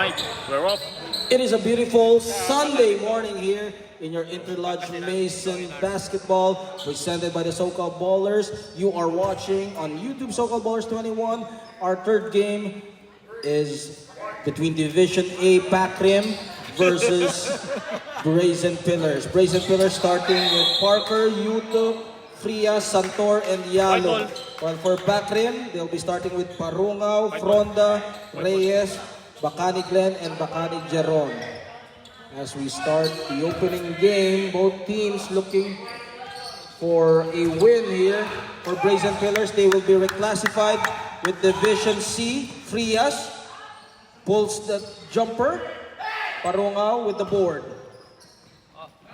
night. We're off. It is a beautiful Sunday morning here in your Interlodge Mason Basketball, presented by the SoCal Ballers. You are watching on YouTube SoCal Ballers 21. Our third game is between Division A Pakrim versus Brazen Pillars. Brazen Pillars starting with Parker, Yuto, Fria, Santor, and Yalo. While for Pakrim, they'll be starting with Parungaw, Fronda, Reyes, Bacani Glen, and Bacani Jeron. As we start the opening game, both teams looking for a win here. For Brazen Pillars, they will be reclassified with Division C. Frias pulls the jumper. Parungaw with the board.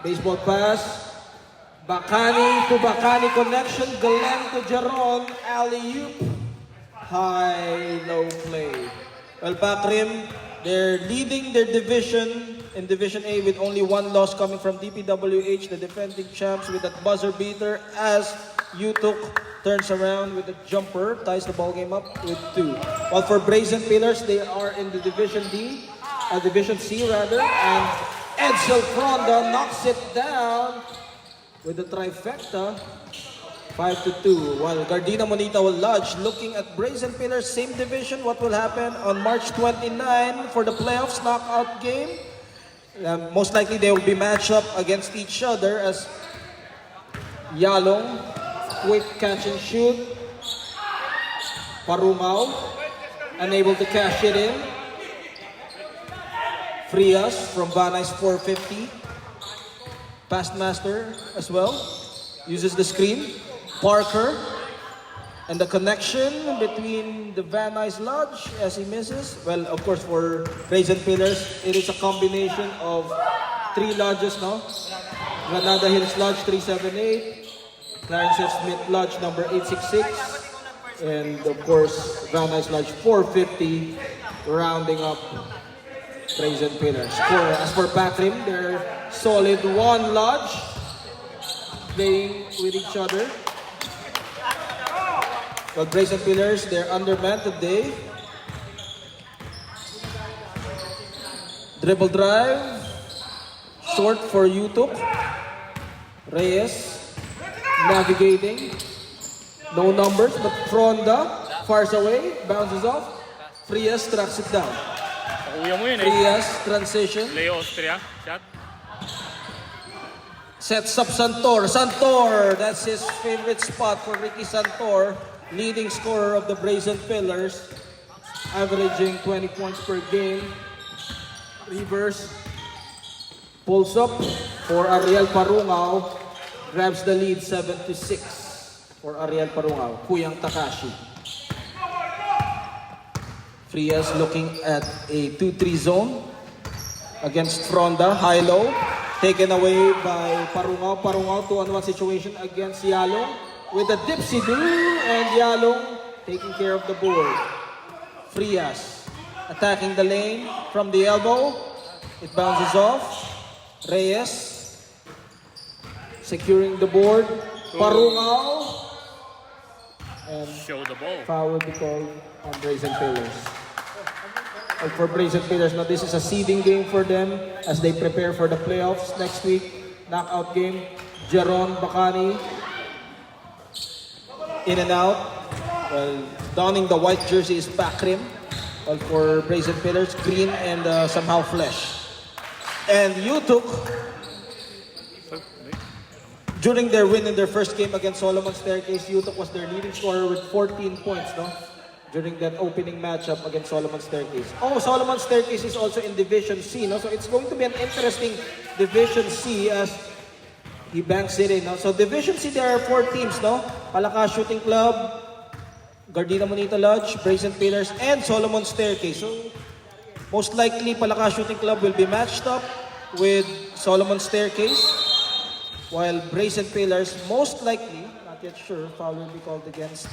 Baseball pass. Bacani to Bacani connection. Glen to Jeron. Alley-oop. High-low play. Well, Pakrim, they're leading their division in Division A with only one loss coming from DPWH, the defending champs, with that buzzer beater as Yutuk turns around with a jumper, ties the ball game up with 2. While for Brazen Pillars, they are in the Division Division C rather, and Edsel Fronda knocks it down with the trifecta. 5-2, while Gardena Monita will lodge. Looking at Brazen Pillars, same division. What will happen on March 29 for the playoffs knockout game? Most likely they will be matched up against each other as Yalong, quick catch and shoot. Parungaw, unable to cash it in. Frias from Banay's 450. Past master as well. Uses the screen. Parker, and the connection between the Van Nuys Lodge as he misses. Well, of course, for Brazen Pillars, it is a combination of 3 lodges now. Granada Hills Lodge 378, Clarence F. Smith Lodge number 866, and of course, Van Nuys Lodge 450, rounding up Brazen Pillars. As for Pakrim, they're solid 1 lodge, playing with each other. Well, Brazen Pillars, they're undermanned today. Dribble drive. Short for Yutuk. Reyes navigating. No numbers, but Fronda fires away, bounces off. Frias tracks it down. Kuya mo yun eh. Frias transition. Leo Austria. Shot. Sets up Santor. Santor, that's his favorite spot for Ricky Santor. Leading scorer of the Brazen Pillars, averaging 20 points per game. Reverse, pulls up for Ariel Parungaw, grabs the lead 7-6 for Ariel Parungaw. Kuyang Takashi. Frias looking at a 2-3 zone against Fronda, high-low. Taken away by Parungaw. Parungaw 2-on-1 situation against Yalong. With a dipsy-do, and Yalong taking care of the board. Frias attacking the lane from the elbow. It bounces off. Reyes securing the board. Parungaw. And Show the ball. foul will be called on Brazen Pillars. And for Brazen Pillars, now this is a seeding game for them as they prepare for the playoffs next week. Knockout game. Jeron, Bacani. In and out. Well, donning the white jersey is Pakrim. Well, for Brazen Pillars, green and somehow flesh. And Yutuk, during their win in their first game against Solomon Staircase, Yutuk was their leading scorer with 14 points, no? During that opening matchup against Solomon Staircase. Oh, Solomon Staircase is also in Division C, no? So it's going to be an interesting Division C as he banks it in. No? So Division C, there are 4 teams, no? Palakas Shooting Club, Gardena Monita Lodge, Brazen Pillars, and Solomon Staircase. So most likely, Palakas Shooting Club will be matched up with Solomon Staircase, while Brazen Pillars, most likely, not yet sure, foul will be called against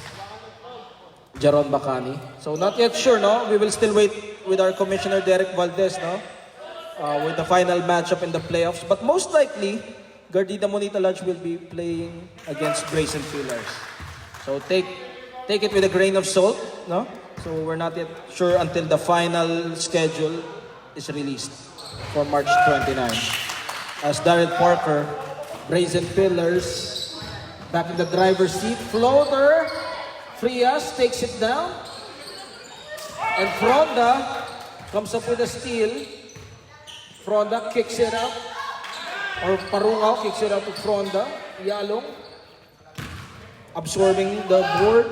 Jeron Bacani. So not yet sure, no? We will still wait with our Commissioner Derek Valdez, no? With the final matchup in the playoffs. But most likely, Gardena Monita Lodge will be playing against Brazen Pillars. So take it with a grain of salt, no? So we're not yet sure until the final schedule is released for March 29. As Darren Parker, Brazen Pillars, back in the driver's seat. Floater, Frias takes it down. And Fronda comes up with a steal. Fronda kicks it out. Or Parungaw kicks it out to Fronda. Yalong absorbing the board.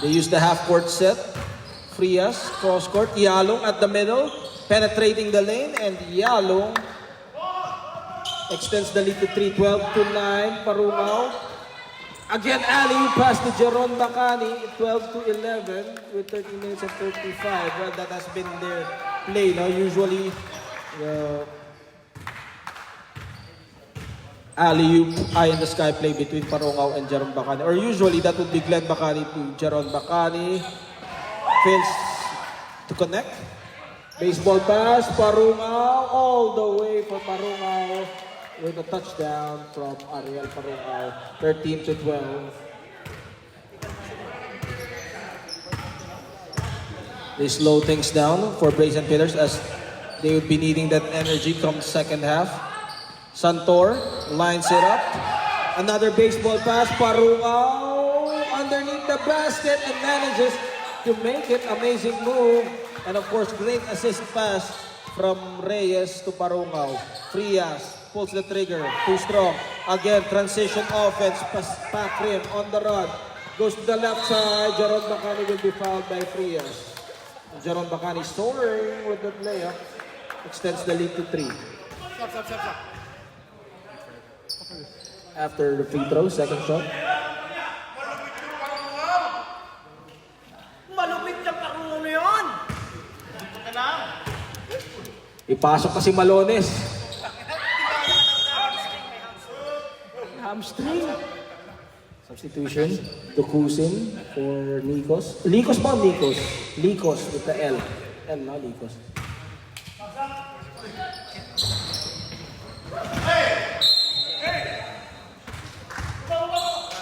They use the half-court set. Frias, cross-court. Yalong at the middle, penetrating the lane. And Yalong extends the lead to 3, 12-9. Parungaw. Again, alley pass to Jeron Bacani, 12-11 with 13 minutes and 35. Well, that has been their play. No? Usually, alley-oop, eye in the sky play between Parungaw and Jeron Bacani. Or usually, that would be Glenn Bacani to Jeron Bacani. Fails to connect. Baseball pass, Parungaw, all the way for Parungaw with a touchdown from Ariel Parungaw, 13-12. They slow things down for Brazen Pillars as they would be needing that energy come second half. Santor lines it up. Another baseball pass, Parungaw underneath the basket and manages to make it. Amazing move. And of course, great assist pass from Reyes to Parungaw. Frias pulls the trigger, too strong. Again, transition offense, Pakrim on the run. Goes to the left side, Jeron Bacani will be fouled by Frias. Jeron Bacani soaring with the layup. Extends the lead to 3. After the free throw, second shot. Malupit yung Parungaw na yun! Ipasok kasi Malones. Hamstring. Substitution. Tukusin for Nikos. Likos ba? Nikos. Likos with the L. L na, Likos.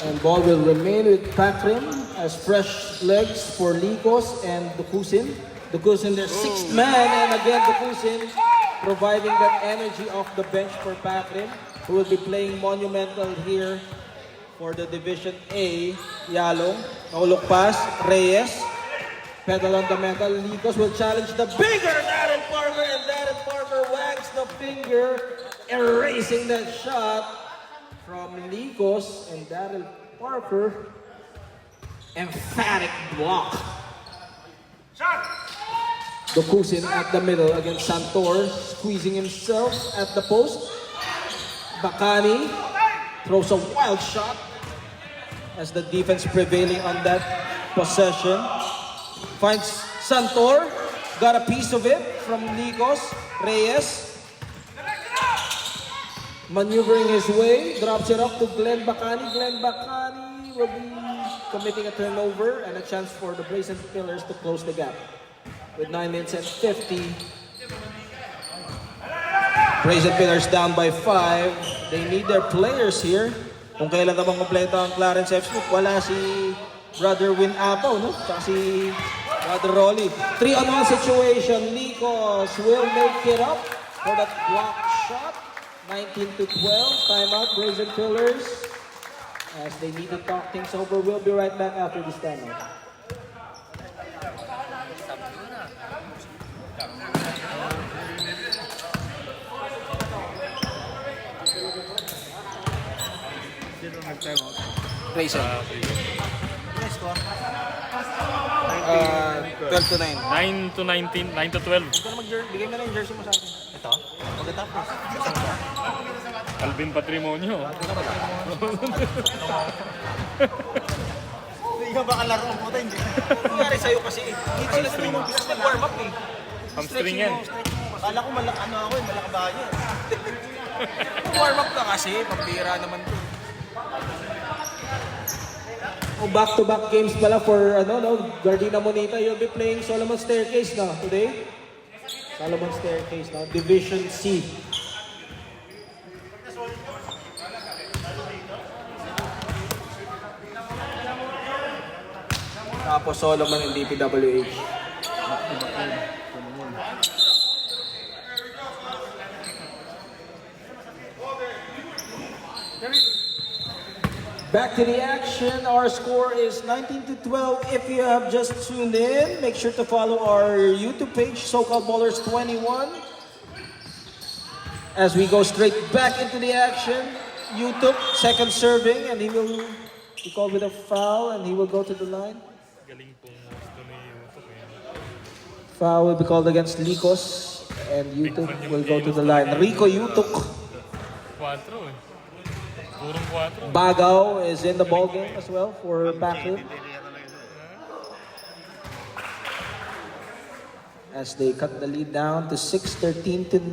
And ball will remain with Pakrim as fresh legs for Likos and Tukusin. Tukusin, their sixth man, and again Tukusin providing that energy off the bench for Pakrim, who will be playing monumental here for the Division A. Yalong, nahulog pass, Reyes, pedal on the metal. Likos will challenge the bigger Darren Parker, and Darren Parker wags the finger, erasing that shot from Likos, and Darren Parker, emphatic block. Dokusin at the middle against Santor, squeezing himself at the post. Bacani throws a wild shot as the defense prevailing on that possession. Finds Santor, got a piece of it from Nikos. Reyes maneuvering his way, drops it up to Glenn Bacani. Glenn Bacani will be committing a turnover and a chance for the Brazen Pillars to close the gap. With 9 minutes and 50. Brazen Pillars down by 5. They need their players here. Kung kailan naman kompleto ang Clarence F. Smith, wala si Brother Win Apaw, no? Tsaka si Brother Rolly. 3-on-1 situation. Nikos will make it up for that block shot. 19-12. Timeout, Brazen Pillars. As they need to talk things over. We'll be right back after this timeout. Brazen. 12-9. 9-19, 9-12. Bigay mo na yung jersey mo sa akin. Ito? Pagkatapos. Alvin Patrimonio. Hindi ka baka laro ang puta, hindi. Nangyari sa'yo kasi hindi sila naman yung bilas na warm up eh. Hamstring yan. Akala ko malakabayo. Warm up na kasi, pambira naman to. Oh, back-to-back games pala for Gardena Monita. You'll be playing Solomon Staircase na today. Solomon Staircase na, Division C. Tapos Solomon and DPWH. Back to the action. Our score is 19-12. If you have just tuned in, make sure to follow our YouTube page, SoCal Ballers 21. As we go straight back into the action, YouTube second serving, and he will be called with a foul, and he will go to the line. Galing pong gusto ni YouTube eh. Foul will be called against Likos, and YouTube will go to the line. Rico Yutuk. 4 eh. Purong 4. Bagao is in the ball game as well for backhand. As they cut the lead down to 6, 13-9.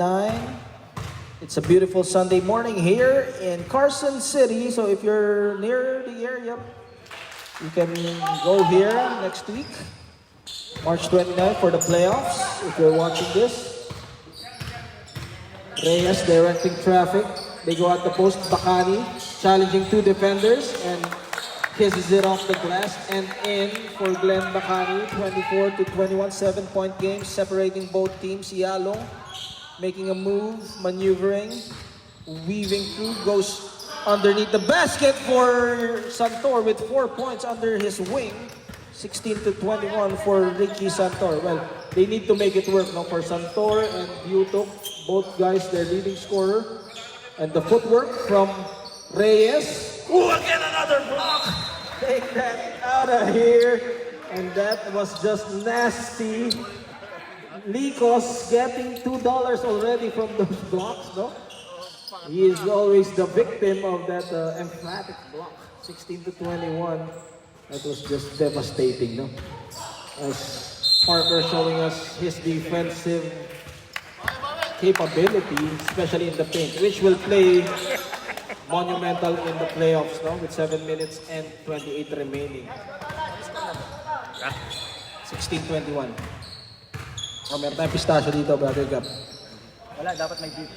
It's a beautiful Sunday morning here in Carson City. So if you're near the area, you can go here next week, March 29 for the playoffs. If you're watching this, Reyes directing traffic. They go at the post. Bacani challenging 2 defenders and kisses it off the glass and in for Glenn Bacani. 24-21, 7-point game separating both teams. Yalong making a move, maneuvering, weaving through, goes underneath the basket for Santor with 4 points under his wing. 16-21 for Ricky Santor. Well, they need to make it work now for Santor and Yutok. Both guys, their leading scorer. And the footwork from Reyes. Ooh, again another block! Take that out of here. And that was just nasty. Likos getting $2 already from those blocks, no? He is always the victim of that emphatic block. 16-21. That was just devastating, no? As Parker showing us his defensive capability, especially in the paint, which will play monumental in the playoffs, no? With 7 minutes and 28 remaining. 16-21. Oh, meron tayong pistachio dito, Brother Gab. Wala, dapat may beat.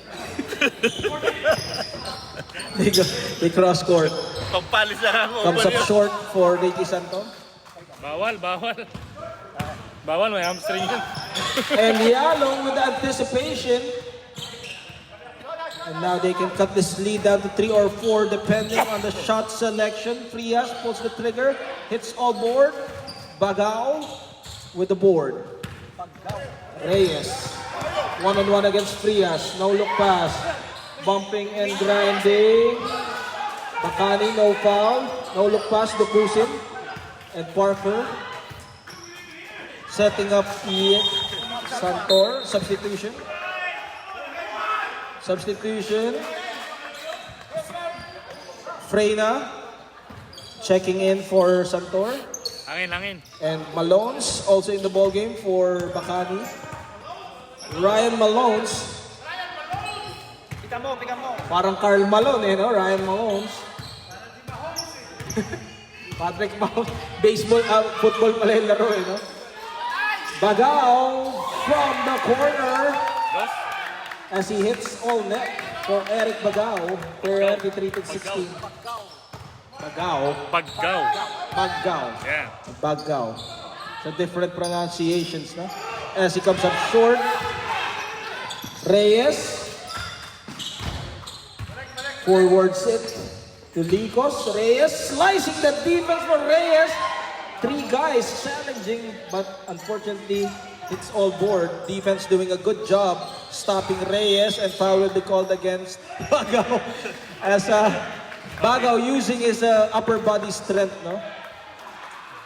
They cross court. Pampalis na ako. Comes up short for Ricky Santon. Bawal. Bawal, may hamstring yun. And Yalong with the anticipation. And now they can cut this lead down to 3 or 4 depending on the shot selection. Frias pulls the trigger, hits all board. Bagao with the board. Reyes, one-on-one against Frias, no look pass, bumping and grinding. Bacani, no foul, no look pass, Dukusin and Parker. Setting up the Santor, substitution. Freyna, checking in for Santor. Hangin. And Malones also in the ball game for Bacani. Ryan Malones. Pika mo. Parang Carl Malone no? Ryan Malones. Patrick Mahon. Baseball, football pala yung laro no? Bagao from the corner. As he hits all net for Eric Bagao. Currently treated 16. Bagao. Yeah. Bagao. So different pronunciations, no? As he comes up short. Reyes. Forwards it to Likos. Reyes slicing the defense for Reyes. 3 guys challenging, but unfortunately, it's all board. Defense doing a good job stopping Reyes, and foul will be called against Bagao. As Bagao using his upper body strength, no?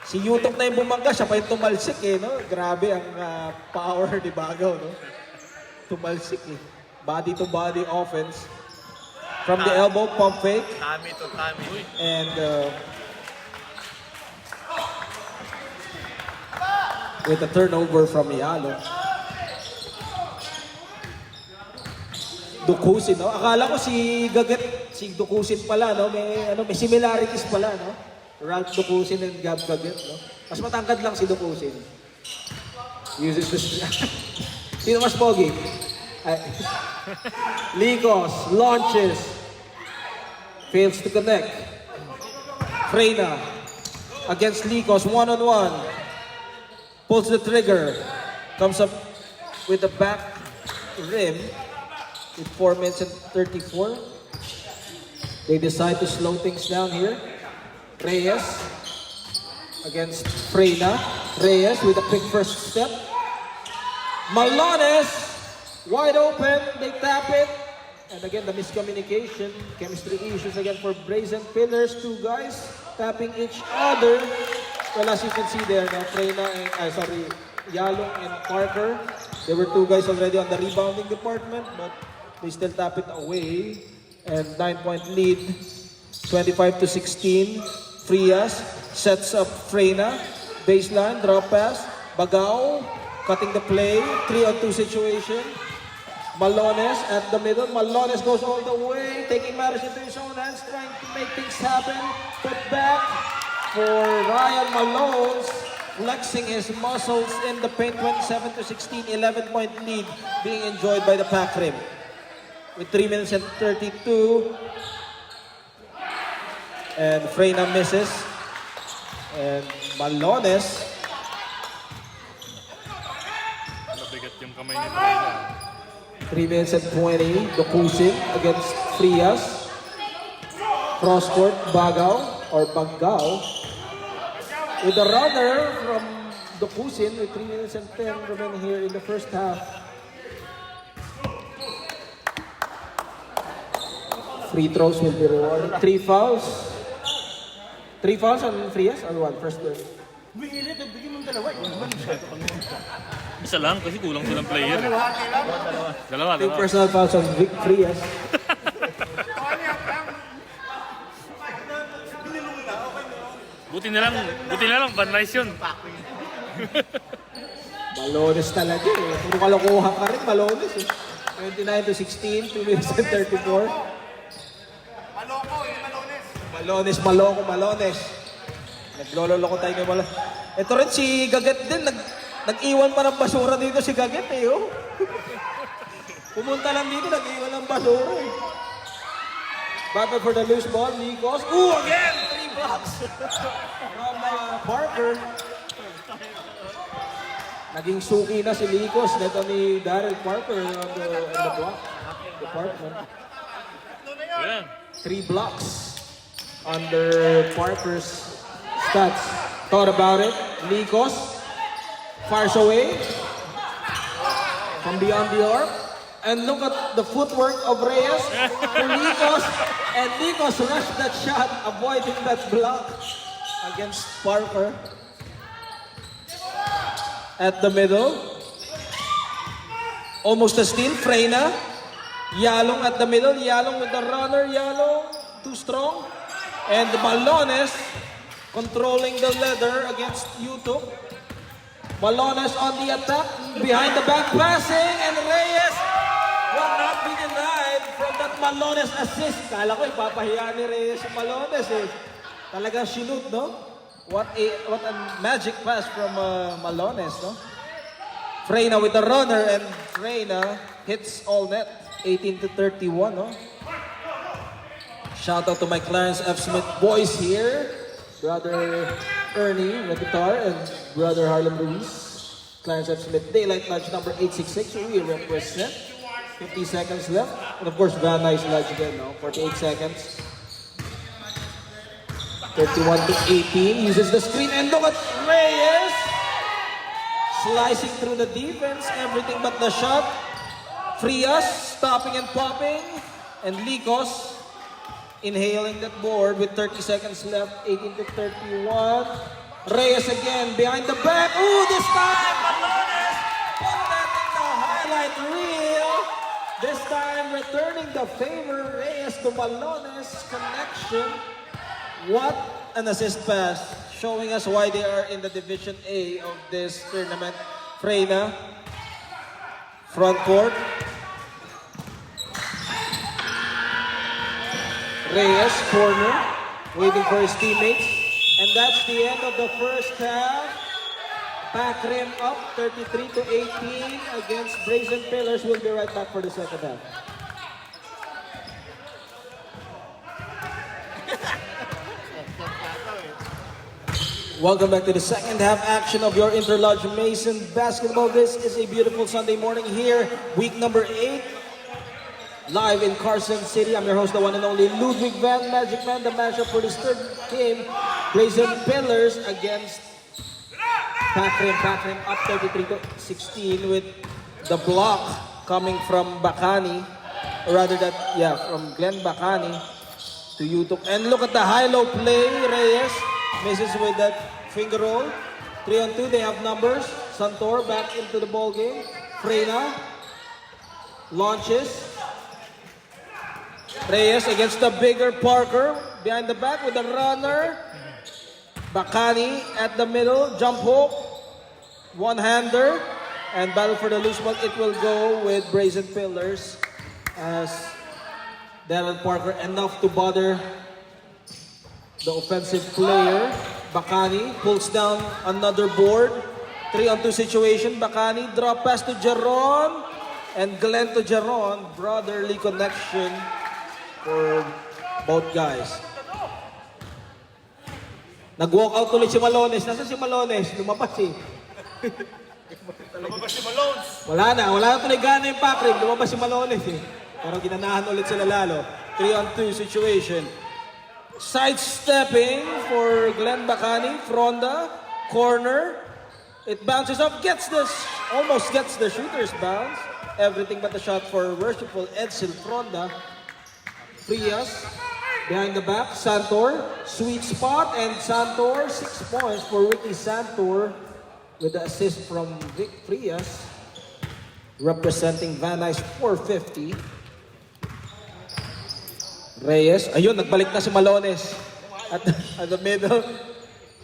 Si Yutok na yung bumangga, siya pa yung tumalsik eh, no? Grabe ang power ni Bagao, no? Tumalsik eh. Body to body offense. From the elbow, pump fake. Tami. And with a turnover from Yalo. Dukusin, no? Akala ko si Dukusin pala, no? May similarities pala, no? Ralph Dukusin and Gab Gaget, no? Mas matangkad lang si Dukusin. Uses this. Sino mas pogi? Likos launches. Fails to connect. Freyna against Likos, one-on-one. pulls the trigger, comes up with the back rim with 4 minutes and 34. They decide to slow things down here. Reyes against Freyna. Reyes with a quick first step. Malones wide open. They tap it. And again, the miscommunication. Chemistry issues again for Brazen Pillars. Two guys tapping each other. Well, as you can see there, now Freyna and, Yalong and Parker. There were two guys already on the rebounding department, but they still tap it away. And 9-point lead, 25-16. Frias sets up Freyna. Baseline, drop pass. Bagao cutting the play. 3-on-2 situation. Malones at the middle. Malones goes all the way, taking matters into his own hands, trying to make things happen. Put back for Ryan Malones, flexing his muscles in the paint. 27-16, 11-point lead being enjoyed by the pack rim. With 3 minutes and 32. And Freyna misses. And Malones. Nabigat yung kamay ni Freyna. 3 minutes and 20. Dokusin against Frias. Crosscourt, Bagao or Bagao. With the runner from Dokusin with 3 minutes and 10 remaining here in the first half. Free throws will be rewarded. 3 fouls. 3 fouls on Frias or one? First one. Isa lang kasi kulang silang player. Dalawa. 2 personal fouls on Vic Frias. Buti na lang, Van Rice yun. Malones talaga eh. Puro kalokohan ka rin, Malones eh. 29-16, 2 minutes and 34. Malones. Nagloloko tayo ng Malones. Ito rin si Gaget din, nag-iwan pa ng basura dito si Gaget eh. Oh. Pumunta lang dito, nag-iwan ng basura eh. Battle for the loose ball, Nikos. Ooh, again! 3 blocks from Parker. Naging suki na si Nikos. Neto ni Daryl Parker on the block department. Ayan. 3 blocks under Parker's stats. Thought about it. Nikos fires away from beyond the arc. And look at the footwork of Reyes to Nikos. And Nikos rushed that shot, avoiding that block against Parker. At the middle. Almost a steal. Freyna. Yalong at the middle. Yalong with the runner. Yalong too strong. And Malones controlling the leather against YouTube. Malones on the attack. Behind the back passing. And Reyes will not be denied from that Malones assist. Kala ko ipapahiya ni Reyes si Malones eh. Talagang sinut, no? What a magic pass from Malones, no? Freyna with the runner and Freyna hits all net. 18-31, no? Shout out to my Clarence F. Smith boys here. Brother Ernie, the guitar, and Brother Harlem Luis. Clarence F. Smith, Daylight Lodge number 866. We represent. 50 seconds left. And of course, Van Nuys Lodge again, no? 48 seconds. 31-18. Uses the screen. And look at Reyes. Slicing through the defense. Everything but the shot. Frias stopping and popping. And Likos inhaling that board with 30 seconds left. 18-31. Reyes again behind the back. Ooh, this time Malones put that in the highlight reel. This time returning the favor. Reyes to Malones connection. What an assist pass. Showing us why they are in the Division A of this tournament. Freyna. Front court. Reyes, corner. Waiting for his teammates. And that's the end of the first half. Pack rim up 33-18 against Brazen Pillars. We'll be right back for the second half. Welcome back to the second half action of your Interlodge Mason basketball. This is a beautiful Sunday morning here, week number 8, live in Carson City. I'm your host, the one and only Ludwig Van Magic Man. The matchup for this third game, Brazen Pillars against Patrim. Patrim up 33-16 with the block coming from Bacani, or rather from Glenn Bacani to YouTube. And look at the high-low play, Reyes misses with that finger roll. 3-on-2, they have numbers. Santor back into the ball game. Freyna launches. Reyes against the bigger Parker. Behind the back with the runner. Bacani at the middle. Jump hook. One-hander. And battle for the loose ball. It will go with Brazen Pillars as Darren Parker enough to bother the offensive player. Bacani pulls down another board. 3-on-2 situation. Bacani drop pass to Jeron. And Glenn to Jeron. Brotherly connection for both guys. Nag-walk out ulit si Malones. Nasaan si Malones? Lumabas eh. Lumabas si Malones. Wala na tuloy gana yung Patrim. Lumabas si Malones eh. Pero ginanahan ulit sila lalo. 3-on-2 situation. Sidestepping for Glenn Bacani. Fronda. Corner. It bounces up. Almost gets the shooter's bounce. Everything but the shot for worshipful Edsel Fronda. Frias. Behind the back. Santor. Sweet spot. And Santor. 6 points for Ricky Santor. With the assist from Vic Frias. Representing Van Nuys 450. Reyes. Ayun, nagbalik na si Malones at the middle.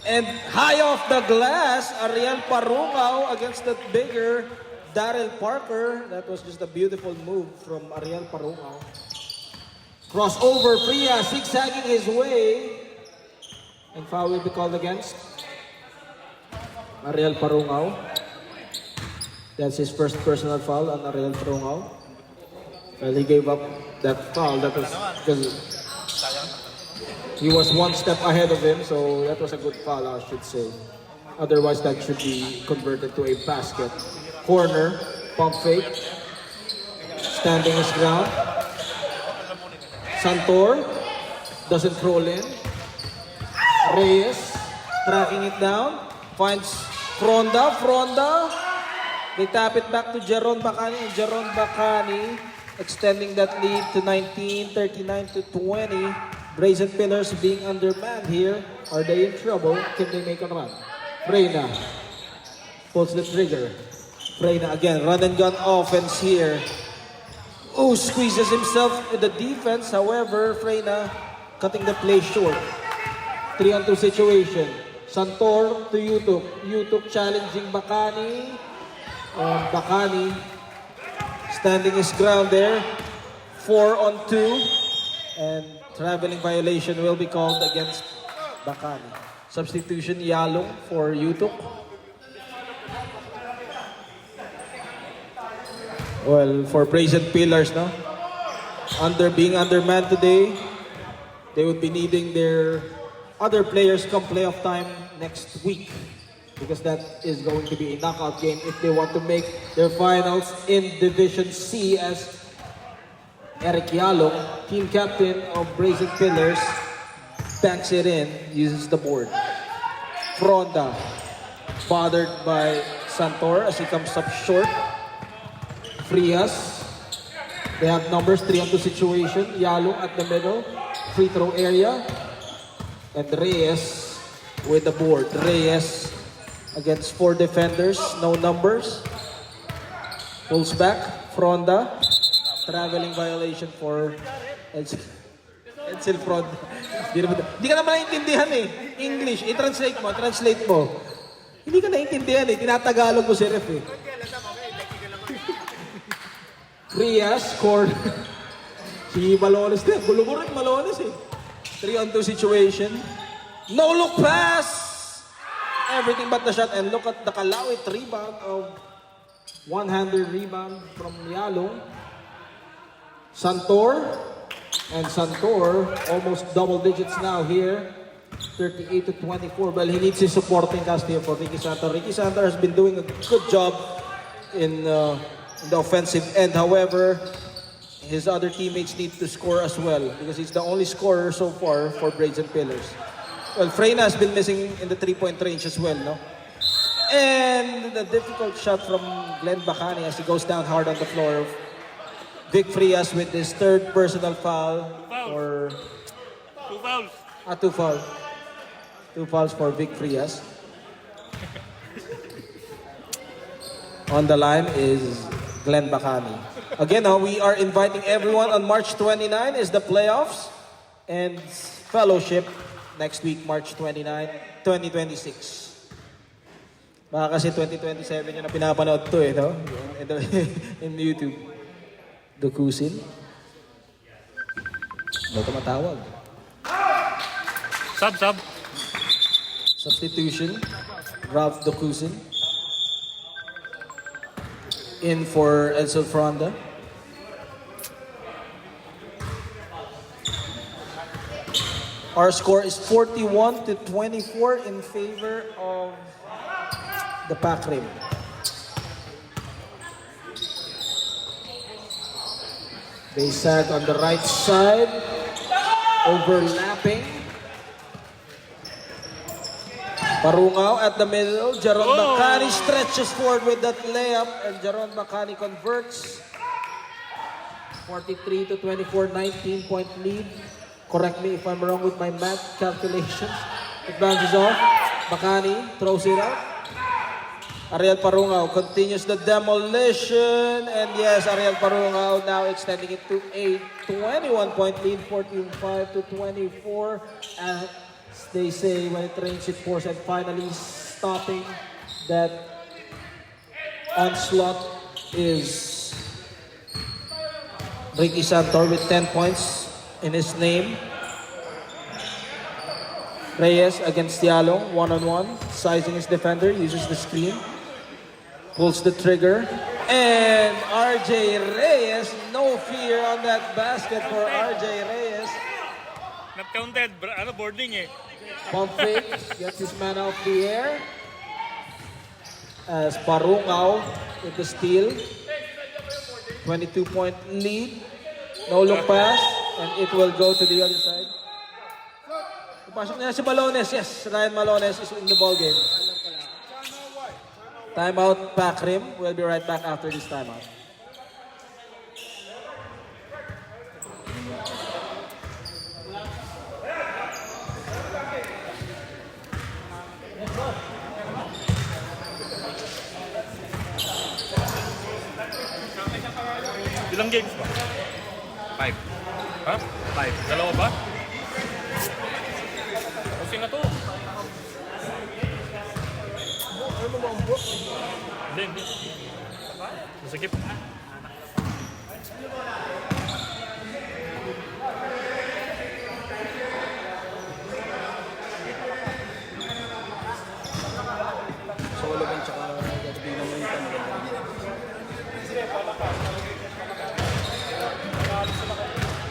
And high off the glass, Ariel Parungaw against that bigger Daryl Parker. That was just a beautiful move from Ariel Parungaw. Crossover, Fria zigzagging his way. And foul will be called against Ariel Parungaw. That's his first personal foul on Ariel Parungaw. Well, he gave up that foul. That was because he was one step ahead of him, so that was a good foul, I should say. Otherwise, that should be converted to a basket. Corner, pump fake, standing his ground. Santor doesn't roll in. Reyes tracking it down, finds Fronda. They tap it back to Jeron Bacani, and Jeron Bacani extending that lead to 19, 39-20. Brazen Pillars being undermanned here. Are they in trouble? Can they make a run? Freyna pulls the trigger. Freyna again, run and gun offense here. Oh, squeezes himself with the defense. However, Freyna cutting the play short. 3-on-2 situation. Santor to YouTube. YouTube challenging Bacani. Bacani standing his ground there. 4-on-2. And traveling violation will be called against Bacani. Substitution, Yalong for YouTube. Well, for Brazen Pillars, no? Being undermanned today, they would be needing their other players come playoff time next week. Because that is going to be a knockout game if they want to make their finals in Division C, as Eric Yalong, team captain of Brazen Pillars, banks it in, uses the board. Fronda, bothered by Santor as he comes up short. Frias, they have numbers, 3-on-2 situation. Yalong at the middle, free throw area. And Reyes with the board. Reyes against 4 defenders, no numbers. Pulls back, Fronda. Traveling violation for Edsel Fronda. Hindi ka naman naiintindihan eh. English, i-translate mo. Hindi ka naiintindihan eh. Tinatagalog mo si ref eh. Frias, corner. Si Malones din. Gulo mo rin Malones eh. 3-on-2 situation. No look pass! Everything but the shot. And look at the Kalawit rebound of one-hander rebound from Yalong. Santor. And Santor almost double digits now here 38 to 24. Well, he needs his supporting cast here for Ricky Santor. Ricky Santor has been doing a good job in the offensive end. However, his other teammates need to score as well because he's the only scorer so far for Brazen Pillars. Well, Freyna has been missing in the 3-point range as well, no? And the difficult shot from Glenn Bacani as he goes down hard on the floor. Vic Frias with his third personal foul. Or 2 fouls. 2 fouls. 2 fouls for Vic Frias. On the line is Glenn Bacani. Again, we are inviting everyone on March 29 is the playoffs and fellowship next week, March 29, 2026. Baka kasi 2027 yun na pinapanood to no? In YouTube. Dokusin. Ano tumatawag? Sub. Substitution. Ralph Dokusin. In for Edsel Fronda. Our score is 41 to 24 in favor of the Pac Rim. They sag on the right side, overlapping. Parungaw at the middle. Jaron Bacani stretches forward with that layup, and Jaron Bacani converts. 43 to 24, 19-point lead. Correct me if I'm wrong with my math calculations. It bounces off. Bacani throws it out. Ariel Parungaw continues the demolition. And yes, Ariel Parungaw now extending it to a 21-point lead, 14-5 to 24. As they say, when it rains, it pours. And finally stopping that onslaught is Ricky Santor with 10 points in his name. Reyes against Yalong, one-on-one. Sizing his defender, uses the screen. Pulls the trigger. And RJ Reyes, no fear on that basket for RJ Reyes. Not counted, boarding eh. Pump fake, gets his man off the air. As Parungaw with the steal. 22-point lead. No look pass. And it will go to the other side. Pasok niya si Malones. Yes, Ryan Malones is in the ball game. Timeout, Pac Rim. We'll be right back after this timeout. Ilang games ba? 5. Ha? 5. Dalawa ba? Kasi na to. Hindi. Masakip. Solo ba tsaka gagawin naman yung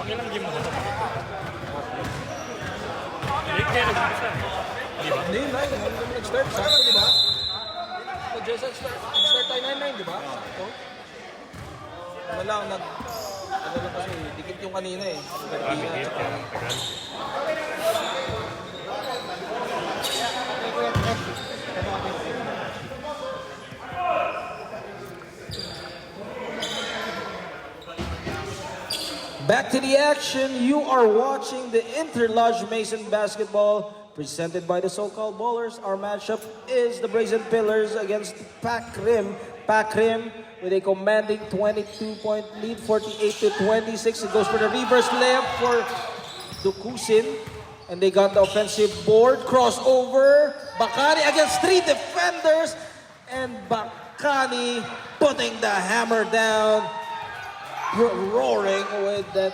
Pangilang game mo na to? Hindi kaya nag-umpisa. Di ba? Hindi, nag-start. Sakto, di ba? Nag-start tayo 9-9, di ba? Sakto. Wala lang, ano lang kasi, dikit yung kanina eh. Grabe, kaya tagal. Back to the action. You are watching the Interlodge Mason basketball presented by the so-called Ballers. Our matchup is the Brazen Pillars against Pac Rim. Pac Rim with a commanding 22-point lead, 48 to 26. It goes for the reverse layup for Dokusin. And they got the offensive board. Crossover. Bacani against 3 defenders. And Bacani putting the hammer down. Roaring with that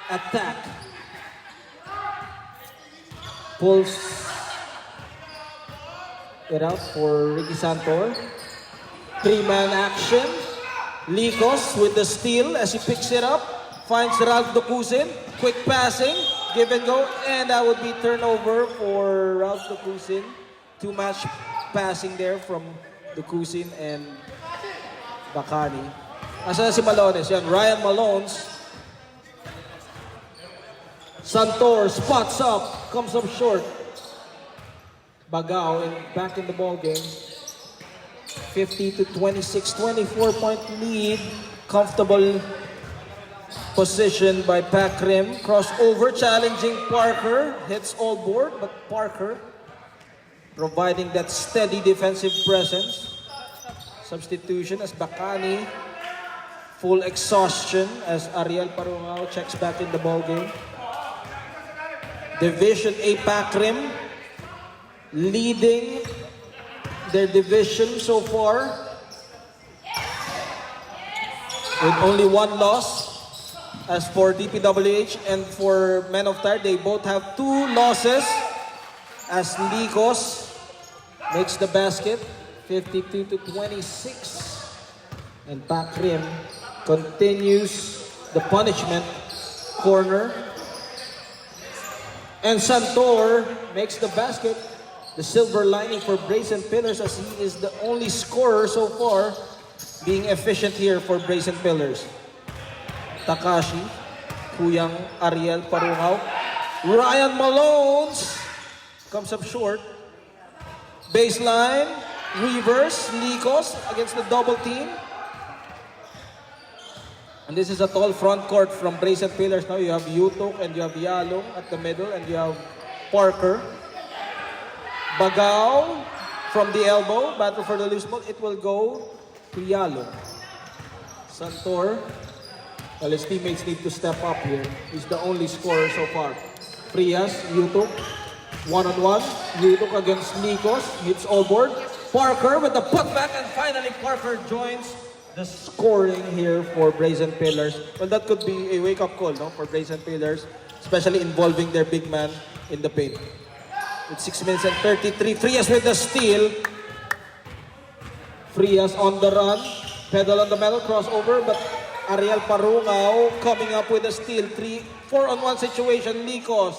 attack. Pulls it out for Ricky Santor. 3-man action. Likos with the steal as he picks it up. finds Ralph Dokusin. Quick passing, give and go, and that would be turnover for Ralph Dokusin. Two-match passing there from Dokusin and Bacani. Asa na si Malones? Yan, Ryan Malones. Santor spots up, comes up short. Bagao back in the ball game. 50 to 26, 24-point lead. Comfortable position by Pakrim. Crossover, challenging Parker. Hits all board, but Parker providing that steady defensive presence. Substitution as Bacani. Full exhaustion as Ariel Parungao checks back in the ball game. Division A Pakrim leading their division so far with only one loss. As for DPWH and for Men of Tire, they both have 2 losses as Likos makes the basket 52 to 26 and Pakrim continues the punishment corner and Santor makes the basket. The silver lining for Brazen Pillars as he is the only scorer so far, being efficient here for Brazen Pillars. Takashi, Kuyang Ariel Parungao. Ryan Malones comes up short. Baseline, reverse, Likos against the double team. And this is a tall front court from Brazen Pillars. Now you have Yutok and you have Yalong at the middle and you have Parker. Bagao from the elbow, battle for the loose ball. It will go to Yalong. Santor, well, his teammates need to step up here. He's the only scorer so far. Frias, Yutok, one-on-one. Yutok against Nikos, hits all board. Parker with the putback, and finally Parker joins the scoring here for Brazen Pillars. Well, that could be a wake-up call, no, for Brazen Pillars, especially involving their big man in the paint. With 6 minutes and 33, Frias with the steal. Frias on the run, pedal on the metal, crossover, but Ariel Parungao coming up with a steal. 4-on-1 situation, Likos.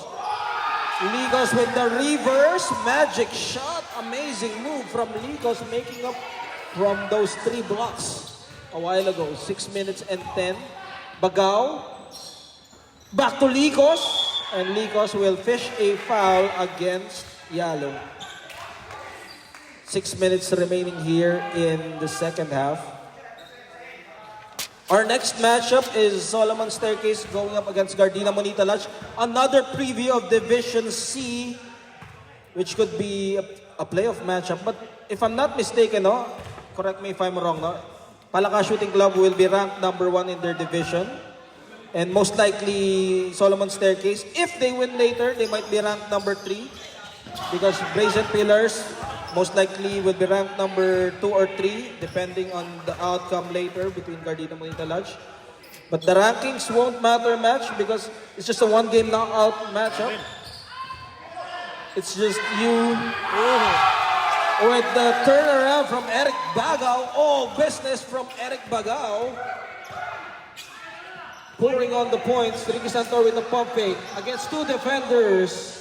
Likos with the reverse, magic shot. Amazing move from Likos, making up from those 3 blocks a while ago. 6 minutes and 10. Bagao. Back to Likos. And Likos will fish a foul against Yalong. 6 minutes remaining here in the second half. Our next matchup is Solomon Staircase going up against Gardena Monita Lodge. Another preview of Division C, which could be a playoff matchup. But if I'm not mistaken, no, correct me if I'm wrong, no, Palaka Shooting Club will be ranked number 1 in their division. And most likely, Solomon Staircase, if they win later, they might be ranked number 3. Because Brazen Pillars, most likely will be ranked number 2 or 3, depending on the outcome later between Gardena Monita Lodge. But the rankings won't matter much because it's just a one-game knockout matchup. It's just you with the turnaround from Eric Bagao. All business from Eric Bagao. Pouring on the points, Ricky Santor with the pump fake against 2 defenders.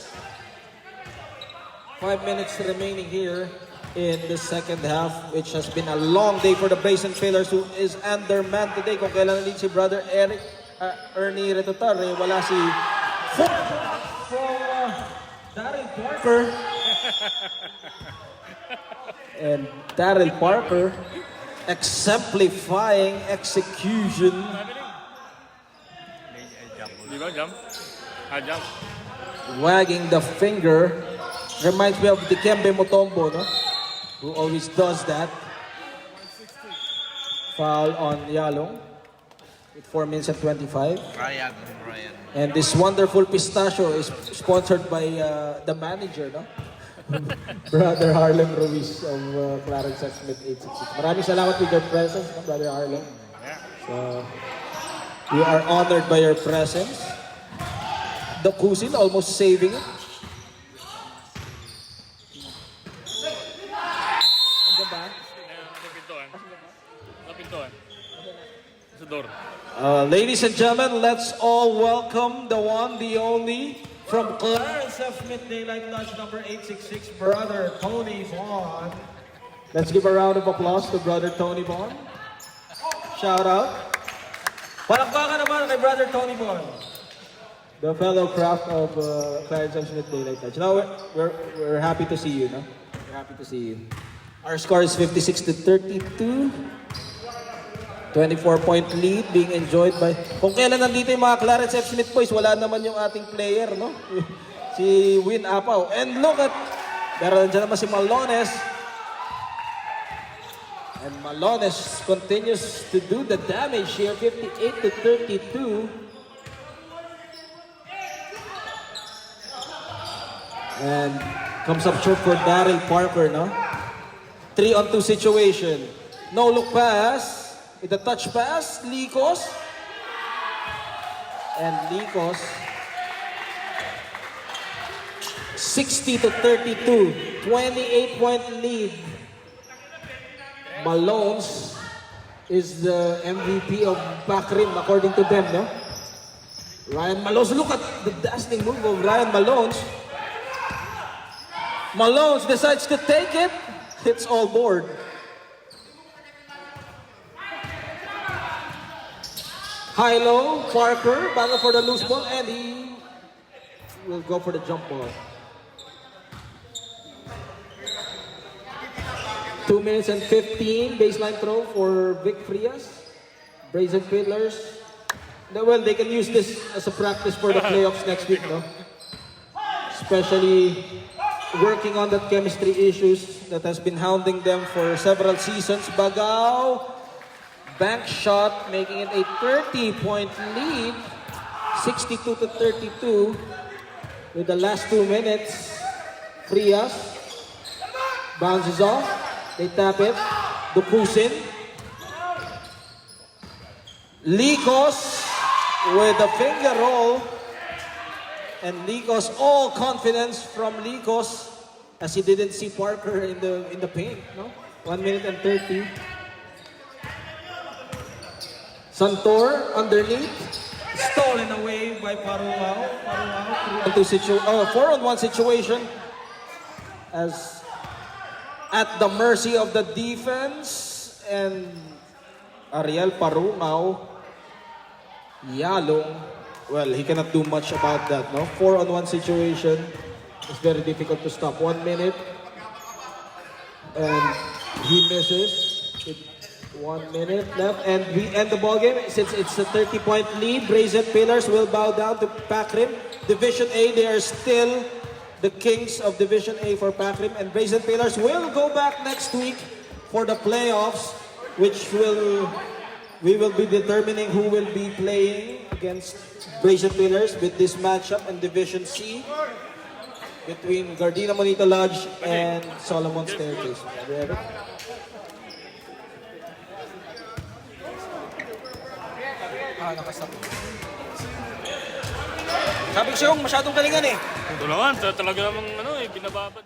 5 minutes remaining here in the second half, which has been a long day for the Brazen Pillars, who is undermanned today. Kung kailan nandito si brother Ernie Retotare, wala si Daryl Parker. And Daryl Parker exemplifying execution. Jump. Jump. Wagging the finger. Reminds me of Dikembe Mutombo, no? Who always does that. Foul on Yalong with 4 minutes and 25. Ryan. And this wonderful pistachio is sponsored by the manager, no? Brother Harlem Ruiz of Clarence Smith 866. Maraming salamat with your presence, no, Brother Harlem. So, we are honored by your presence. The Kusin almost saving it. Sa door. Ladies and gentlemen, let's all welcome the one, the only, from Clarence F. Smith Daylight Lodge number 866, Brother Tony Vaughn. Let's give a round of applause to Brother Tony Vaughn. Shout out. Palakpakan naman kay Brother Tony Vaughn, the fellow craft of Clarence F. Smith Daylight Lodge. Now, we're happy to see you, no? We're happy to see you. Our score is 56-32. 24-point lead being enjoyed by... Kung kailan nandito yung mga Clarence F. Smith boys, wala naman yung ating player, no? Si Win Apaw. And look at... Pero nandiyan naman si Malones. And Malones continues to do the damage here. 58-32. And comes up short for Daryl Parker, no? 3-on-2 situation. No look pass. With a touch pass, Likos. And Likos, 60-32, 28-point lead. Malones is the MVP of Pakrim according to them, no? Ryan Malones, look at the dazzling move of Ryan Malones. Malones decides to take it. It's all board. High-low, Parker, battle for the loose ball, and he will go for the jump ball. 2 minutes and 15, baseline throw for Vic Frias. Brazen Pillars. Well, they can use this as a practice for the playoffs next week, no? Especially working on that chemistry issues that has been hounding them for several seasons. Bagao. Bank shot, making it a 30-point lead, 62-32. With the last 2 minutes, Frias bounces off. They tap it. Dukusin. Likos with a finger roll. And Likos, all confidence from Likos, as he didn't see Parker in the paint. No, 1 minute and 30. Santor underneath, stolen away by Paruao. 4-on-1 situation, as at the mercy of the defense, and Ariel Paruao, Yalong, well, he cannot do much about that, no? 4-on-1 situation, it's very difficult to stop. 1 minute, and he misses. 1 minute left, and we end the ball game. Since it's a 30-point lead, Brazen Pillars will bow down to Pakrim. Division A, they are still the kings of Division A for Pakrim, and Brazen Pillars will go back next week for the playoffs, which we will be determining who will be playing against Brazen Pillars with this matchup in Division C between Gardena Monito Lodge and Solomon Staircase. Sabi ko sa'yo, masyadong galingan eh. Ito naman, talaga namang binababad.